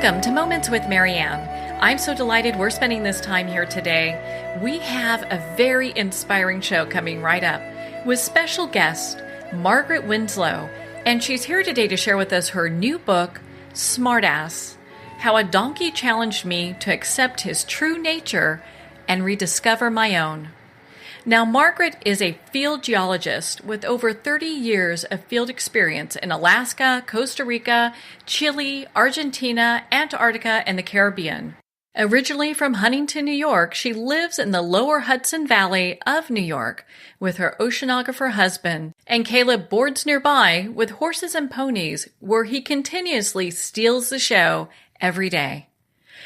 Welcome to Moments with Marianne. I'm so delighted we're spending this time here today. We have a very inspiring show coming right up with special guest Margaret Winslow, and she's here today to share with us her new book, Smartass: How a Donkey Challenged Me to Accept His True Nature and Rediscover My Own. Now, Margaret is a field geologist with over 30 years of field experience in Alaska, Costa Rica, Chile, Argentina, Antarctica, and the Caribbean. Originally from Huntington, New York, she lives in the lower Hudson Valley of New York with her oceanographer husband, and Caleb boards nearby with horses and ponies where he continuously steals the show every day.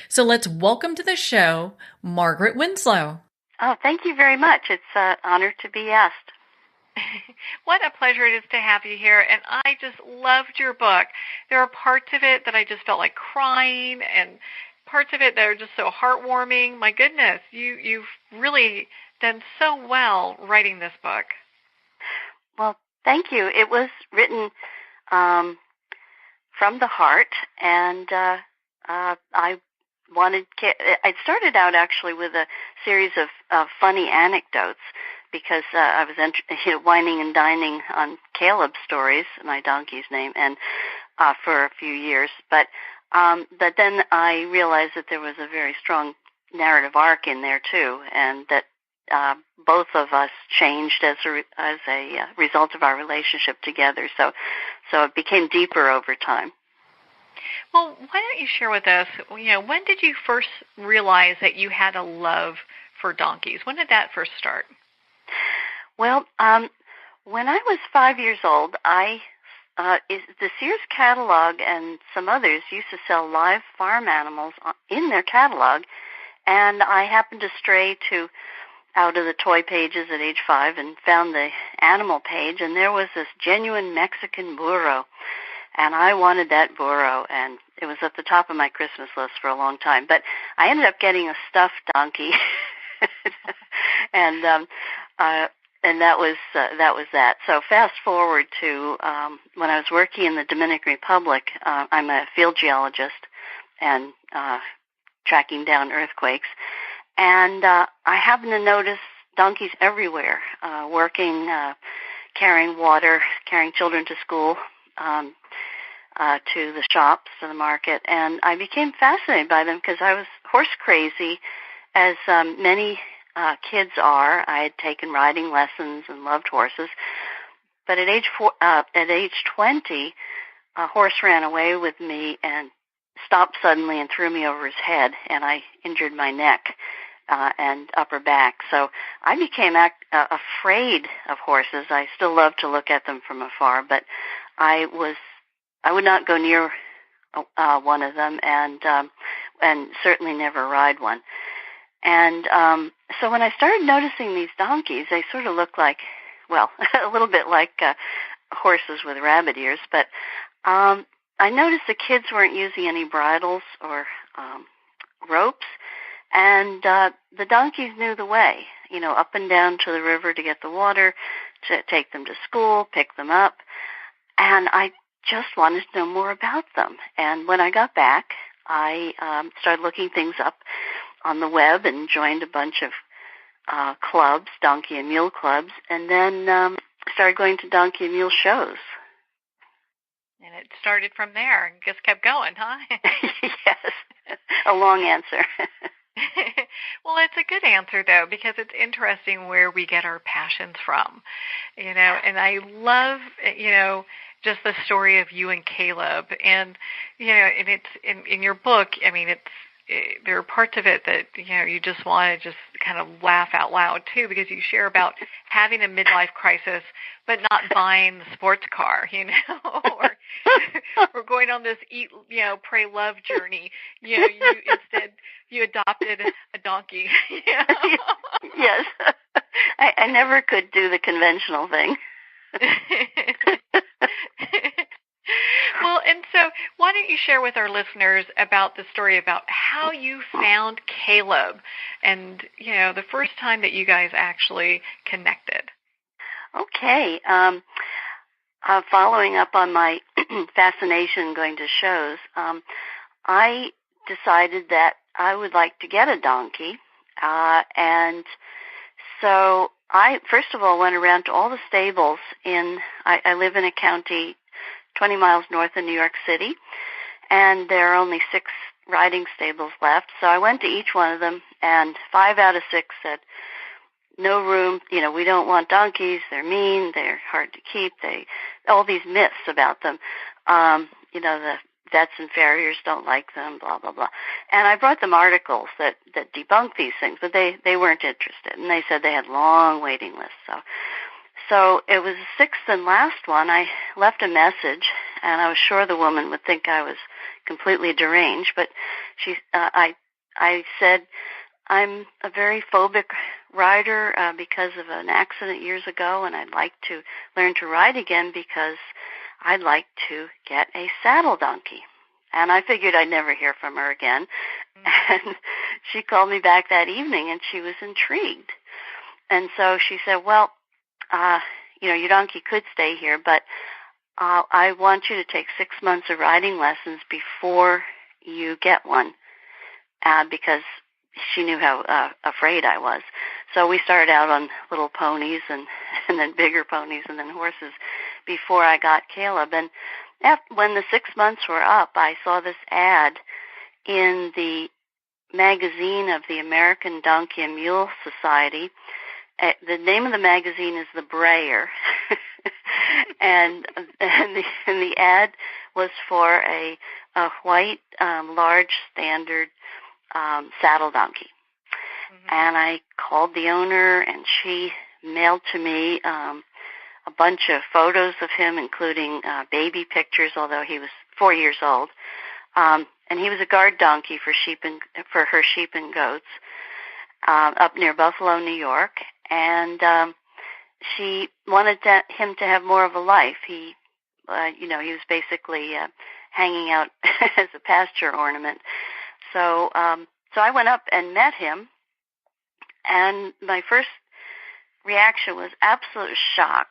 So let's welcome to the show, Margaret Winslow. Oh, thank you very much. It's an honor to be asked. What a pleasure it is to have you here, and I just loved your book. There are parts of it that I just felt like crying, and parts of it that are just so heartwarming. My goodness, you've really done so well writing this book. Well, thank you. It was written from the heart, and I started out actually with a series of funny anecdotes because I was whining and dining on Caleb's stories, my donkey's name, and for a few years. But then I realized that there was a very strong narrative arc in there too, and that both of us changed as a result of our relationship together. So it became deeper over time. Well, why don't you share with us, when did you first realize that you had a love for donkeys? When did that first start? Well, when I was 5 years old, the Sears catalog and some others used to sell live farm animals in their catalog, and I happened to stray out of the toy pages at age 5 and found the animal page, and there was this genuine Mexican burro. And I wanted that burro, and it was at the top of my Christmas list for a long time. But I ended up getting a stuffed donkey, and that was that. So fast forward to when I was working in the Dominican Republic. I'm a field geologist and tracking down earthquakes, and I happened to notice donkeys everywhere, working, carrying water, carrying children to school. To the shops, to the market, and I became fascinated by them because I was horse crazy, as many kids are. I had taken riding lessons and loved horses, but at age 20, a horse ran away with me and stopped suddenly and threw me over his head, and I injured my neck and upper back. So I became afraid of horses. I still love to look at them from afar, but I would not go near one of them, and certainly never ride one. And so when I started noticing these donkeys, they sort of look like, well, a little bit like horses with rabbit ears. But I noticed the kids weren't using any bridles or ropes, and the donkeys knew the way, up and down to the river to get the water, to take them to school, pick them up. And I just wanted to know more about them. And when I got back, I started looking things up on the web and joined a bunch of clubs, donkey and mule clubs, and then started going to donkey and mule shows. And it started from there and just kept going, huh? Yes, a long answer. Well, it's a good answer, though, because it's interesting where we get our passions from, and I love, just the story of you and Caleb, and, and it's in your book, there are parts of it that, you just want to just kind of laugh out loud, too, because you share about having a midlife crisis, but not buying the sports car, or going on this eat, pray, love journey. You adopted a donkey. Yes. I never could do the conventional thing. Well, and so why don't you share with our listeners about the story about how you found Caleb and, the first time that you guys actually connected? Okay. Following up on my fascination going to shows, I decided that I would like to get a donkey. And so I, first of all, went around to all the stables I live in a county 20 miles north of New York City, and there are only 6 riding stables left. So I went to each one of them, and 5 out of 6 said, no room, we don't want donkeys, they're mean, they're hard to keep, all these myths about them. The vets and farriers don't like them, blah, blah, blah. And I brought them articles that debunk these things, but they weren't interested. And they said they had long waiting lists. So it was the 6th and last one. I left a message, and I was sure the woman would think I was completely deranged, but I said, I'm a very phobic rider because of an accident years ago, and I'd like to learn to ride again because I'd like to get a saddle donkey. And I figured I'd never hear from her again. And she called me back that evening, and she was intrigued. And so she said, well, your donkey could stay here, but I want you to take 6 months of riding lessons before you get one, because she knew how afraid I was. So we started out on little ponies and then bigger ponies and then horses before I got Caleb. And when the 6 months were up, I saw this ad in the magazine of the American Donkey and Mule Society. The name of the magazine is The Brayer. and the ad was for a white, large, standard saddle donkey. Mm-hmm. And I called the owner, and she mailed to me a bunch of photos of him, including baby pictures, although he was 4 years old. And he was a guard donkey for her sheep and goats up near Buffalo, New York. And she wanted him to have more of a life. He was basically hanging out as a pasture ornament. So I went up and met him, and my first reaction was absolute shock,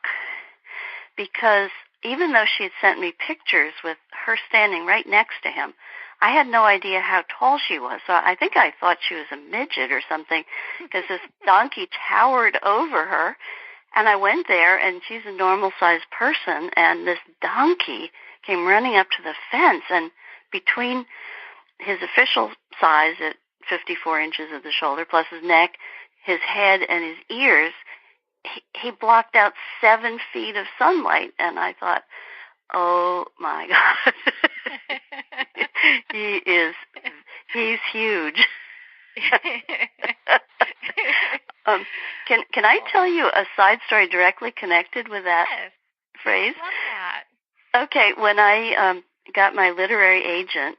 because even though she had sent me pictures with her standing right next to him, I had no idea how tall she was. So I think I thought she was a midget or something, because this donkey towered over her. And I went there, and she's a normal-sized person, and this donkey came running up to the fence, and between his official size at 54 inches at the shoulder, plus his neck, his head, and his ears, he blocked out 7 feet of sunlight. And I thought, oh my God, he's huge. Can I tell you a side story directly connected with that phrase? I love that. Okay, when I got my literary agent,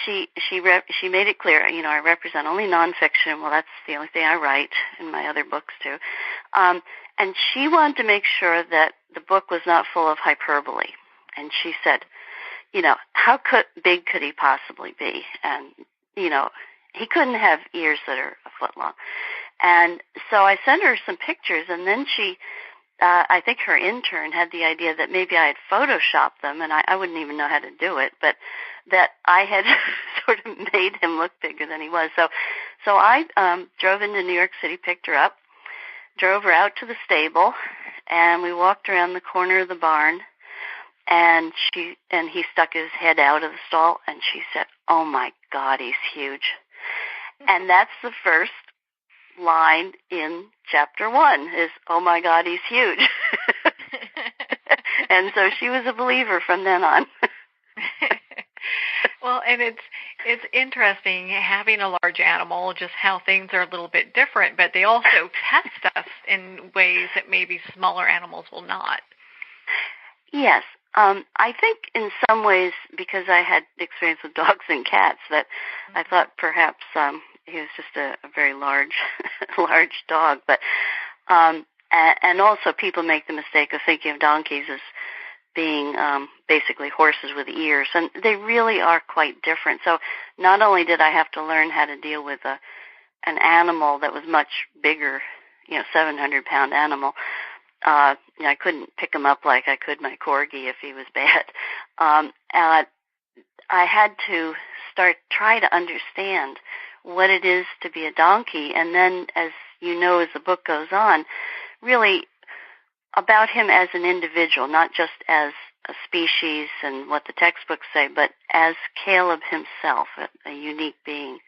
she made it clear, I represent only nonfiction. Well, that's the only thing I write in my other books too. And she wanted to make sure that the book was not full of hyperbole. And she said, how big could he possibly be? And, he couldn't have ears that are a foot long. And so I sent her some pictures, and then I think her intern had the idea that maybe I had photoshopped them, and I wouldn't even know how to do it, but that I had sort of made him look bigger than he was. So I drove into New York City, picked her up, drove her out to the stable, and we walked around the corner of the barn, and he stuck his head out of the stall, and she said, "Oh my God, he's huge." And that's the first line in chapter 1 is, "Oh my God, he's huge." And so she was a believer from then on. Well, and it's interesting having a large animal, just how things are a little bit different, but they also test us in ways that maybe smaller animals will not. Yes. I think in some ways, because I had experience with dogs and cats, that I thought perhaps he was just a very large dog. But and also people make the mistake of thinking of donkeys as being basically horses with ears, and they really are quite different. So not only did I have to learn how to deal with an animal that was much bigger, 700-pound animal. I couldn't pick him up like I could my corgi if he was bad. I had to try to understand what it is to be a donkey, and then, as you know, as the book goes on, really about him as an individual, not just as a species and what the textbooks say, but as Caleb himself, a unique being.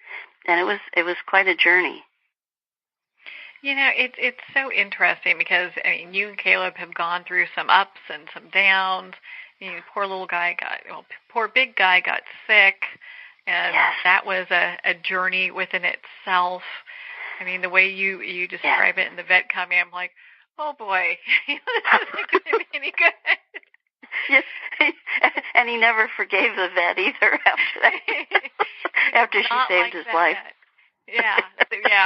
And it was quite a journey. It's so interesting because, I mean, you and Caleb have gone through some ups and some downs. Poor big guy got sick, and yes. that was a journey within itself. I mean, the way you describe it in the vet coming, I'm like, oh boy, this isn't going to be any good. Yes, and he never forgave the vet either after that. After she saved his life. Yeah,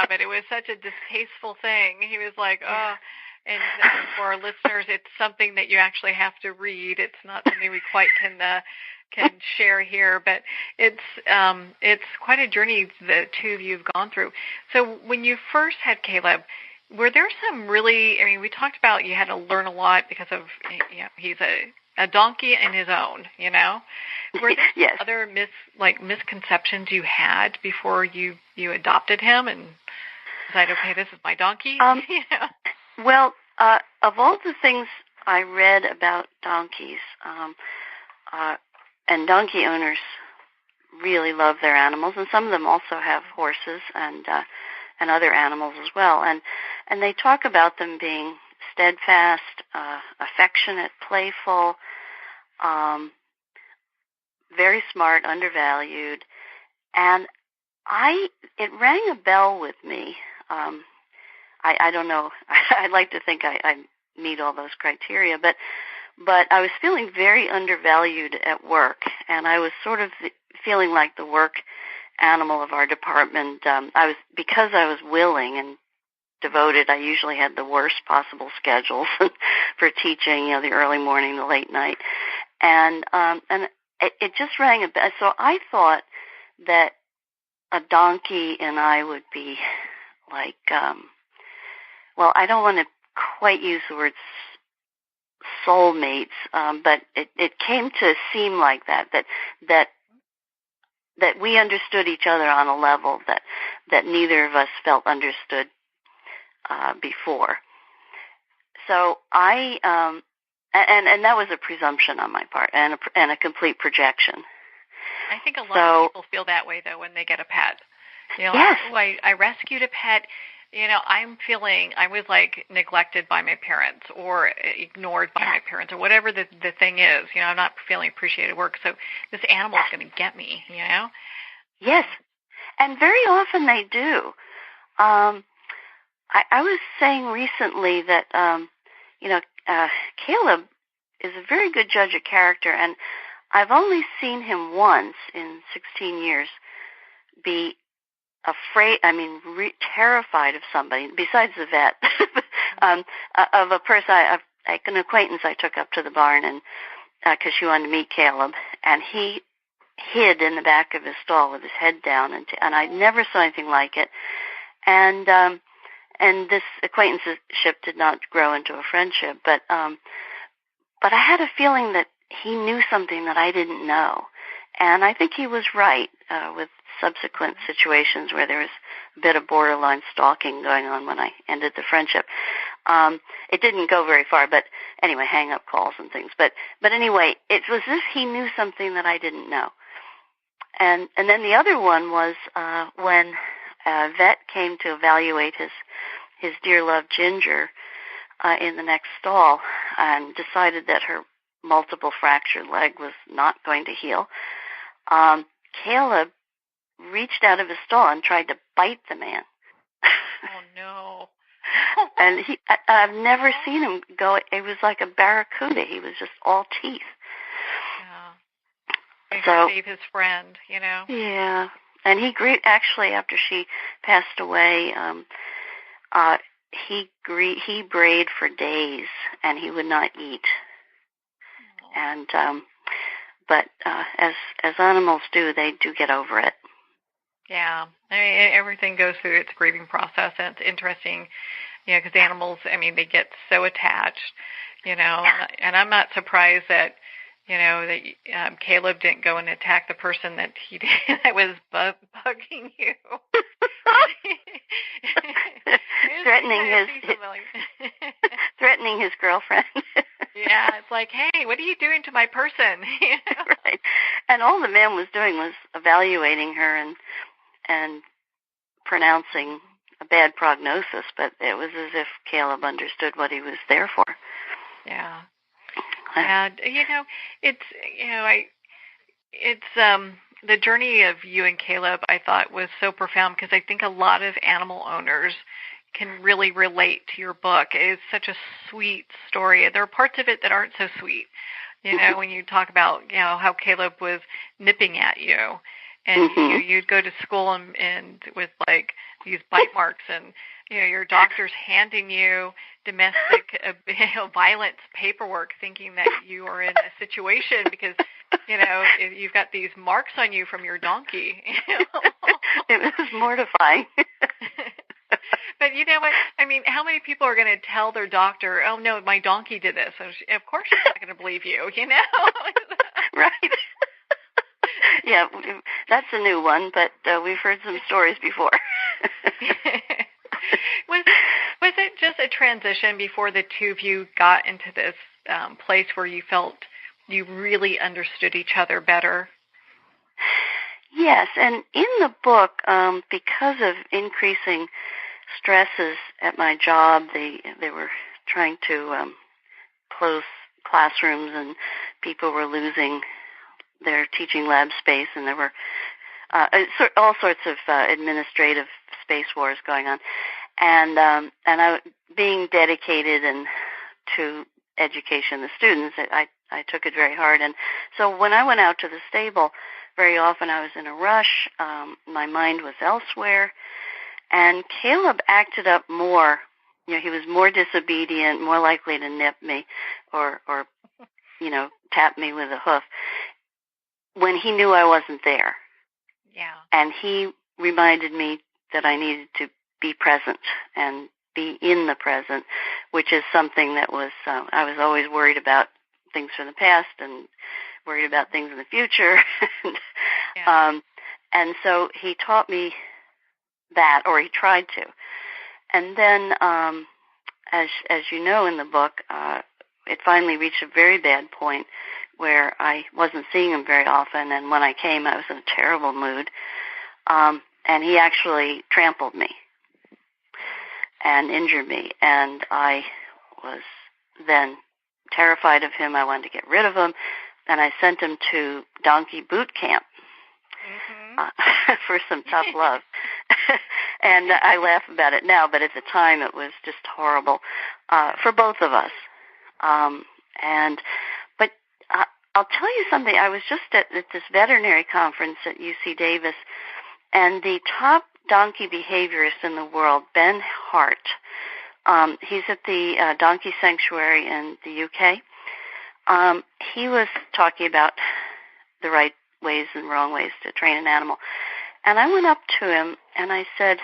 but it was such a distasteful thing. He was like, oh, and for our listeners, it's something that you actually have to read. It's not something we quite can share here, but it's quite a journey the two of you have gone through. So when you first had Caleb, were there some really, I mean, we talked about you had to learn a lot because of, he's a donkey in his own, Were there yes. other misconceptions you had before you adopted him and decided, okay, this is my donkey? Well, of all the things I read about donkeys, and donkey owners really love their animals, and some of them also have horses and other animals as well, and they talk about them being steadfast, affectionate, playful, very smart, undervalued, and it rang a bell with me. I don't know. I'd like to think I meet all those criteria, but I was feeling very undervalued at work, and I was sort of feeling like the work animal of our department. Because I was willing and devoted, I usually had the worst possible schedules for teaching, the early morning, the late night. And it just rang a bell. So I thought that a donkey and I would be like, I don't want to quite use the word soulmates, but it came to seem like that we understood each other on a level that neither of us felt understood before. So I and that was a presumption on my part and a complete projection. I think a lot of people feel that way though when they get a pet. Yes. I rescued a pet. I'm feeling I was like neglected by my parents or ignored by my parents or whatever the thing is. I'm not feeling appreciated at work, so this animal is going to get me. Yes, and very often they do. I was saying recently that Caleb is a very good judge of character, and I've only seen him once in 16 years be afraid, terrified of somebody, besides the vet, of a person, an acquaintance I took up to the barn, and because she wanted to meet Caleb, and he hid in the back of his stall with his head down, and I never saw anything like it, and this acquaintanceship did not grow into a friendship, but I had a feeling that he knew something that I didn't know, and I think he was right with subsequent situations where there was a bit of borderline stalking going on when I ended the friendship. It didn't go very far, but anyway, hang-up calls and things. But anyway, it was as if he knew something that I didn't know. And then the other one was when a vet came to evaluate his dear love Ginger in the next stall and decided that her multiple fractured leg was not going to heal. Caleb reached out of his stall and tried to bite the man. Oh, no. And I've never seen him go. It was like a barracuda. He was just all teeth. Yeah. So, save his friend, Yeah. And he actually, after she passed away, he brayed for days, and he would not eat. Oh. And but as animals do, they do get over it. Yeah, everything goes through its grieving process, and it's interesting, because animals, they get so attached, and I'm not surprised that, that Caleb didn't go and attack the person that he did, that was bugging you. threatening his girlfriend. Yeah, it's like, hey, what are you doing to my person? Right. And all the man was doing was evaluating her and pronouncing a bad prognosis, but it was as if Caleb understood what he was there for. Yeah. And it's the journey of you and Caleb, I thought, was so profound, because I think a lot of animal owners can really relate to your book. It's such a sweet story. There are parts of it that aren't so sweet. When you talk about how Caleb was nipping at you, and you'd go to school and with like these bite marks, and your doctor's handing you domestic violence paperwork, thinking that you are in a situation because you've got these marks on you from your donkey. It was mortifying. But you know what? I mean, how many people are going to tell their doctor, "Oh no, my donkey did this"? So of course she's not going to believe you. Right. Yeah, that's a new one, but we've heard some stories before. Was it just a transition before the two of you got into this place where you felt you really understood each other better? Yes, and in the book, because of increasing stresses at my job, they were trying to close classrooms, and people were losing their teaching lab space, and there were all sorts of administrative space wars going on, and I, being dedicated to education, the students, I took it very hard, and so when I went out to the stable, very often I was in a rush. My mind was elsewhere, and Caleb acted up more. He was more disobedient, more likely to nip me, or tap me with a hoof when he knew I wasn't there. Yeah. And he reminded me that I needed to be present and be in the present, which is something that was, I was always worried about things from the past and worried about things in the future. And so he taught me that, or he tried to. And then, as you know in the book, it finally reached a very bad point where I wasn't seeing him very often, and when I came, I was in a terrible mood. And he actually trampled me and injured me, and I was then terrified of him. I wanted to get rid of him, and I sent him to donkey boot camp for some tough love. And I laugh about it now, but at the time it was just horrible for both of us. But I'll tell you something. I was just at this veterinary conference at UC Davis, and the top donkey behaviorist in the world, Ben Hart, he's at the Donkey Sanctuary in the UK. He was talking about the right ways and wrong ways to train an animal. And I went up to him and I said,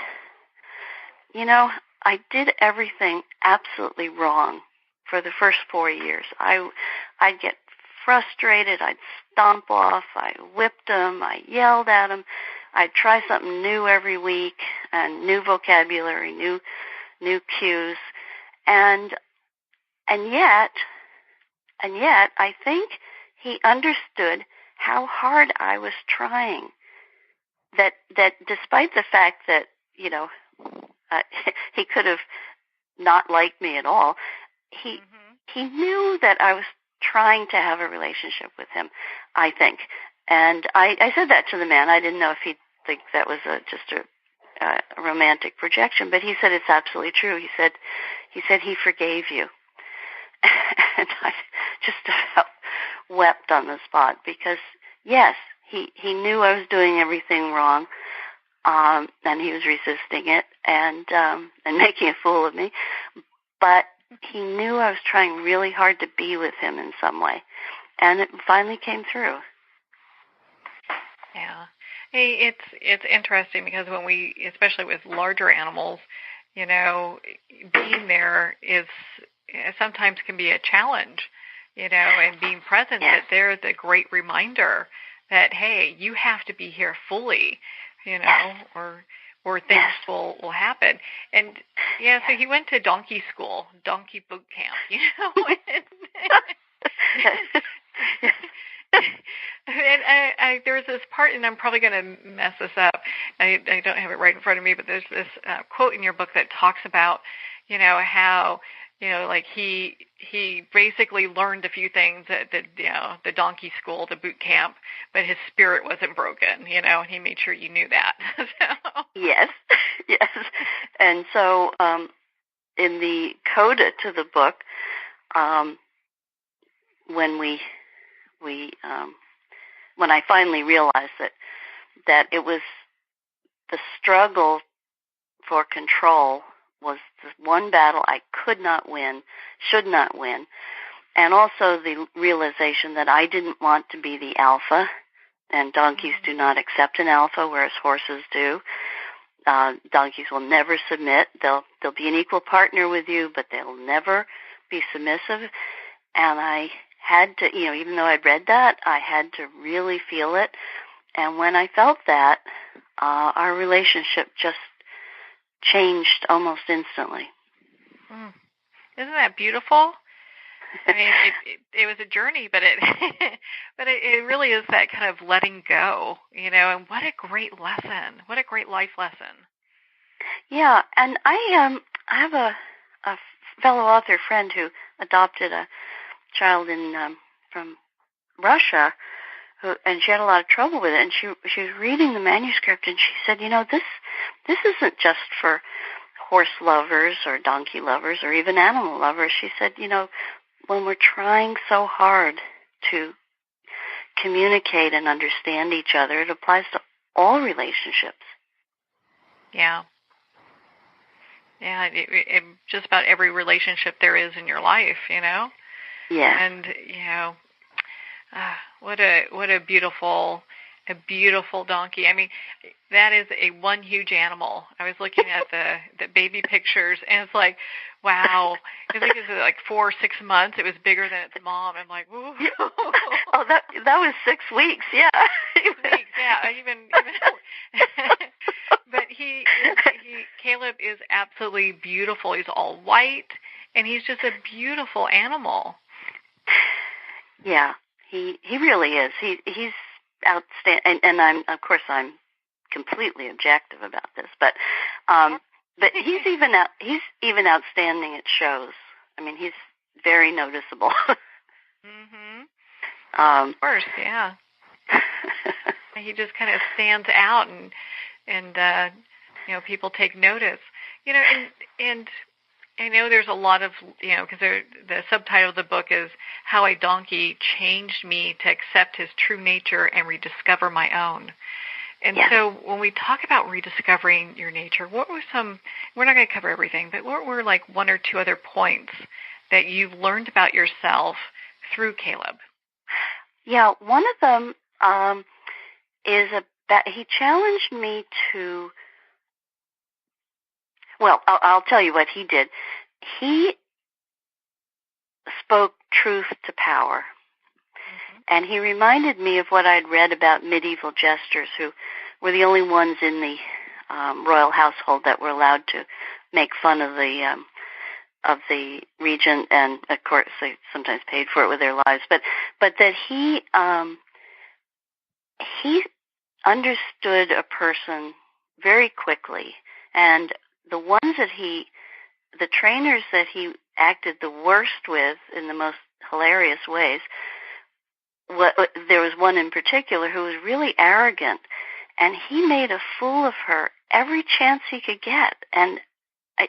I did everything absolutely wrong for the first 4 years. I'd get frustrated. I'd stomp off. I whipped him. I yelled at him. I'd try something new every week, and new vocabulary, new cues. And yet I think he understood how hard I was trying. That despite the fact that, he could have not liked me at all, he knew that I was trying to have a relationship with him, I think. And I said that to the man. I didn't know if he'd think that was just a romantic projection, but he said it's absolutely true. He said he forgave you. And I just about wept on the spot because, yes, he knew I was doing everything wrong, and he was resisting it and making a fool of me. But he knew I was trying really hard to be with him in some way, and it finally came through. Yeah. Hey, it's interesting because when we, especially with larger animals, being there is sometimes can be a challenge, and being present, Yes. that they're the great reminder that, hey, you have to be here fully, Yes. or things will happen. And so he went to donkey school, donkey boot camp, And there's this part, and I'm probably going to mess this up. I don't have it right in front of me, but there's this quote in your book that talks about, how, like he basically learned a few things at the donkey school, the boot camp, but his spirit wasn't broken, and he made sure you knew that. Yes, yes. And so in the coda to the book, when I finally realized that it was the struggle for control was the one battle I could not win, should not win, and also the realization that I didn't want to be the alpha, and donkeys do not accept an alpha, whereas horses do. Donkeys will never submit. They'll be an equal partner with you, but they'll never be submissive. And I had to, even though I'd read that, I had to really feel it. And when I felt that, our relationship just changed almost instantly. Isn't that beautiful? I mean, it was a journey, but it really is that kind of letting go, and what a great lesson. What a great life lesson. Yeah, and I have a fellow author friend who adopted a child from Russia, and she had a lot of trouble with it, and she was reading the manuscript, and she said, this isn't just for horse lovers or donkey lovers or even animal lovers. She said, when we're trying so hard to communicate and understand each other, it applies to all relationships. Yeah. Yeah, just about every relationship there is in your life, Yeah. And, what a beautiful donkey. I mean, that is one huge animal. I was looking at the baby pictures, and it's like, wow. I think it's like 4 or 6 months. It was bigger than its mom. I'm like, woo. Oh, that was 6 weeks. Yeah. 6 weeks. Yeah. Even. But Caleb is absolutely beautiful. He's all white, and he's just a beautiful animal. Yeah, he really is. He's outstanding, and I'm completely objective about this, but he's even outstanding at shows. I mean, he's very noticeable. Of course, yeah. He just kind of stands out, and people take notice. And I know there's a lot of, because the subtitle of the book is How a Donkey Changed Me to Accept His True Nature and Rediscover My Own. And so when we talk about rediscovering your nature, what were we're not going to cover everything, but what were like 1 or 2 other points that you've learned about yourself through Caleb? Yeah, one of them is that he challenged me to, well, I'll tell you what he did. He spoke truth to power. And he reminded me of what I'd read about medieval jesters who were the only ones in the royal household that were allowed to make fun of the regent, and of course they sometimes paid for it with their lives. But that he understood a person very quickly, and the trainers that he acted the worst with in the most hilarious ways. There was one in particular who was really arrogant, and he made a fool of her every chance he could get. And I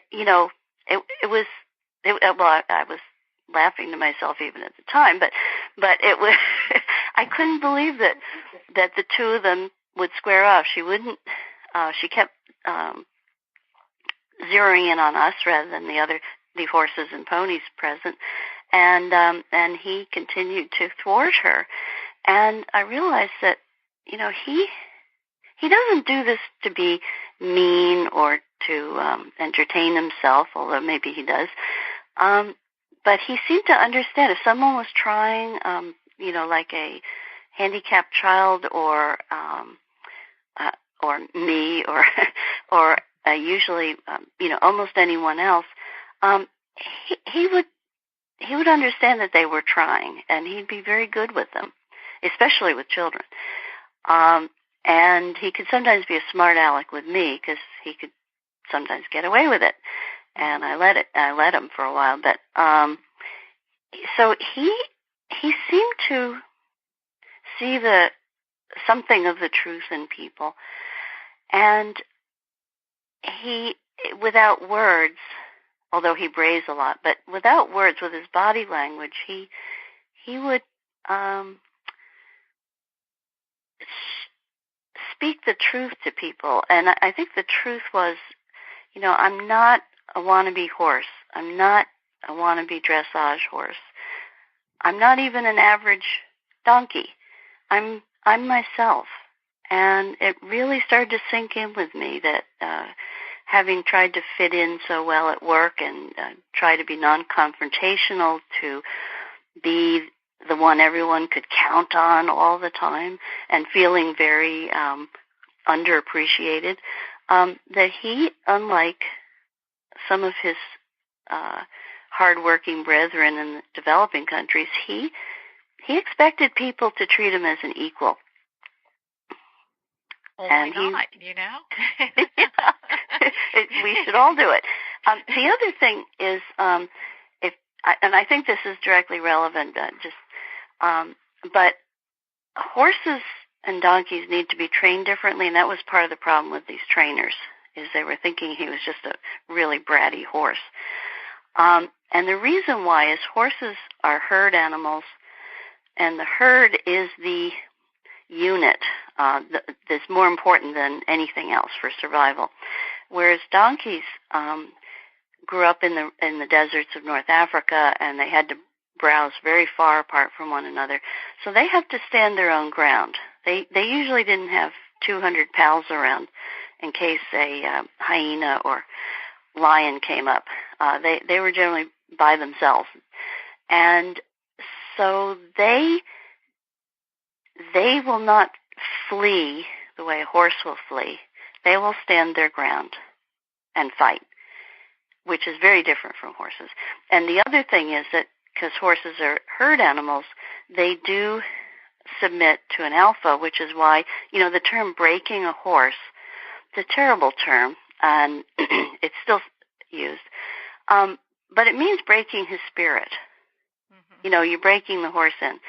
was laughing to myself even at the time, but it was I couldn't believe that the two of them would square off. She wouldn't. She kept zeroing in on us rather than the horses and ponies present. And he continued to thwart her. And I realized that, he doesn't do this to be mean or to entertain himself, although maybe he does. but he seemed to understand if someone was trying, like a handicapped child or me or usually, almost anyone else, he would understand that they were trying, and he'd be very good with them, especially with children. And he could sometimes be a smart aleck with me because he could sometimes get away with it, and I let him for a while. But so he seemed to see something of the truth in people, and he, without words, although he brays a lot, but without words, with his body language, he would speak the truth to people. And I think the truth was, I'm not a wannabe horse. I'm not a wannabe dressage horse. I'm not even an average donkey. I'm myself. And it really started to sink in with me that having tried to fit in so well at work and try to be non-confrontational, to be the one everyone could count on all the time, and feeling very underappreciated, that he, unlike some of his hard-working brethren in the developing countries, he expected people to treat him as an equal. Only and not, Yeah. We should all do it. The other thing is, and I think this is directly relevant, but horses and donkeys need to be trained differently, and that was part of the problem with these trainers, is they were thinking he was just a really bratty horse. And the reason why is horses are herd animals, and the herd is the unit that's more important than anything else for survival. Whereas donkeys grew up in the deserts of North Africa, and they had to browse very far apart from one another, so they have to stand their own ground. They usually didn't have 200 pals around in case a hyena or lion came up. They were generally by themselves, and so they will not flee the way a horse will flee. They will stand their ground and fight, which is very different from horses. And the other thing is that because horses are herd animals, they do submit to an alpha, which is why, the term breaking a horse, it's a terrible term, and it's still used, but it means breaking his spirit. Mm-hmm. You're breaking the horse in.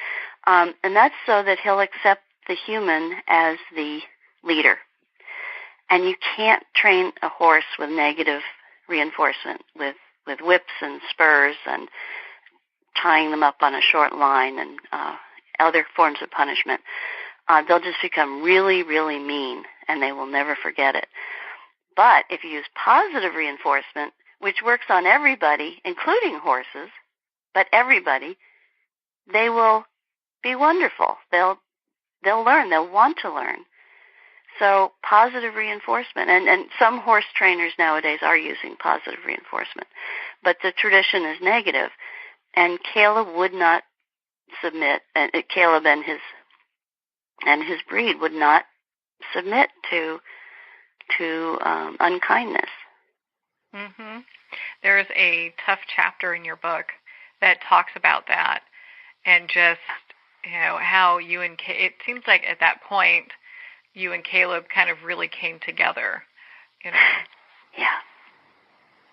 And that's so that he'll accept the human as the leader. And you can't train a horse with negative reinforcement, with whips and spurs and tying them up on a short line and other forms of punishment. They'll just become really, really mean, and they will never forget it. But if you use positive reinforcement, which works on everybody, including horses, but everybody, they will be wonderful. They'll learn. They'll want to learn. So positive reinforcement, and some horse trainers nowadays are using positive reinforcement, but the tradition is negative. And Caleb would not submit. Caleb and his breed would not submit to unkindness. Mm-hmm. There's a tough chapter in your book that talks about that, and just how you and it seems like at that point you and Caleb kind of really came together.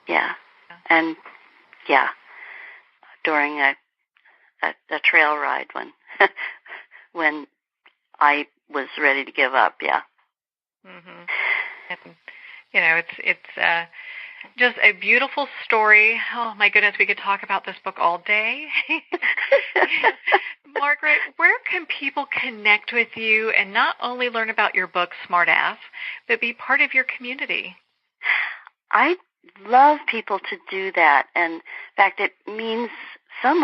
Yeah, and during a trail ride when I was ready to give up. Yeah. Mm-hmm. And, it's just a beautiful story. Oh my goodness, we could talk about this book all day. Margaret, where can people connect with you and not only learn about your book, Smart Ass, but be part of your community? I love people to do that. And in fact, it means so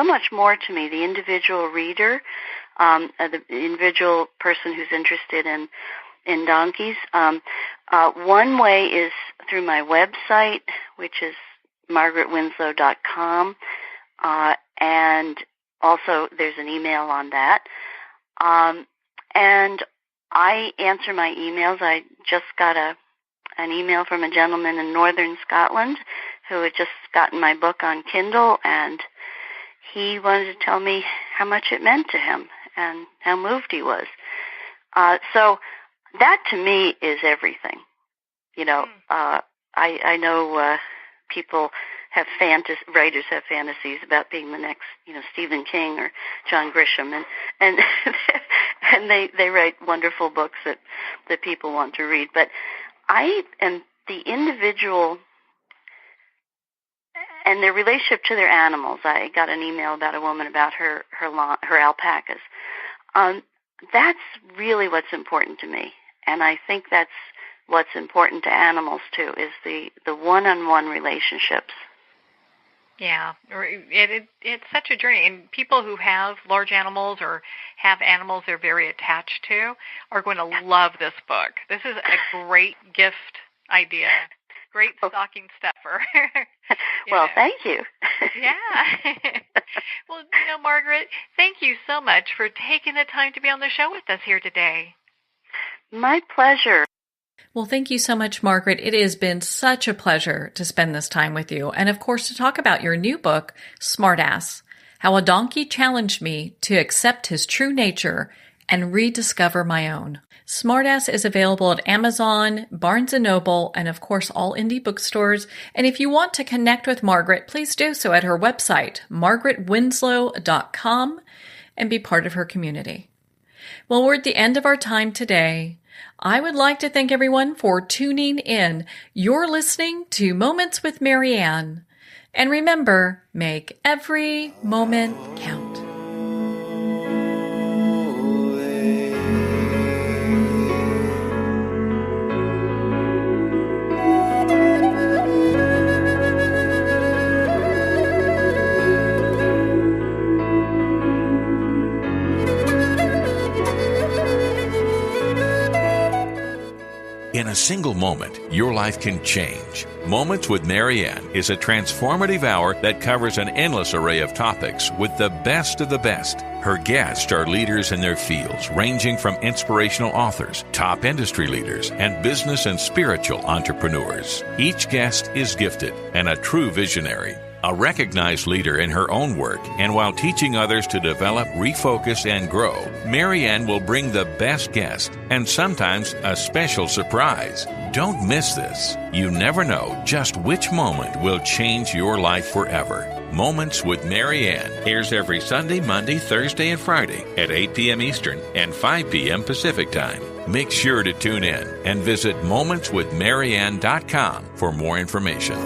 much more to me, the individual reader, the individual person who's interested in donkeys. One way is through my website, which is margaretwinslow.com. And also there's an email on that. And I answer my emails. I just got an email from a gentleman in northern Scotland who had just gotten my book on Kindle, and he wanted to tell me how much it meant to him and how moved he was. So that to me is everything. You know, I know people have writers have fantasies about being the next, Stephen King or John Grisham, and and they write wonderful books that people want to read. But I am the individual and their relationship to their animals. I got an email about a woman about her alpacas. That's really what's important to me, and I think that's what's important to animals too, is the one-on-one relationships. Yeah, it's such a journey, and people who have large animals or have animals they're very attached to are going to love this book. This is a great gift idea, great stocking stuffer. Well, thank you. Yeah. Well, Margaret, thank you so much for taking the time to be on the show with us here today. My pleasure. Well, thank you so much, Margaret. It has been such a pleasure to spend this time with you. And of course, to talk about your new book, Smartass, How a Donkey Challenged Me to Accept His True Nature and Rediscover My Own. Smartass is available at Amazon, Barnes & Noble, and of course, all indie bookstores. And if you want to connect with Margaret, please do so at her website, margaretwinslow.com, and be part of her community. Well, we're at the end of our time today. I would like to thank everyone for tuning in. You're listening to Moments with Marianne. And remember, make every moment count. In a single moment, your life can change. Moments with Marianne is a transformative hour that covers an endless array of topics with the best of the best. Her guests are leaders in their fields, ranging from inspirational authors, top industry leaders, and business and spiritual entrepreneurs. Each guest is gifted and a true visionary. A recognized leader in her own work, and while teaching others to develop, refocus, and grow, Marianne will bring the best guest and sometimes a special surprise. Don't miss this. You never know just which moment will change your life forever. Moments with Marianne airs every Sunday, Monday, Thursday, and Friday at 8 p.m. Eastern and 5 p.m. Pacific Time. Make sure to tune in and visit momentswithmarianne.com for more information.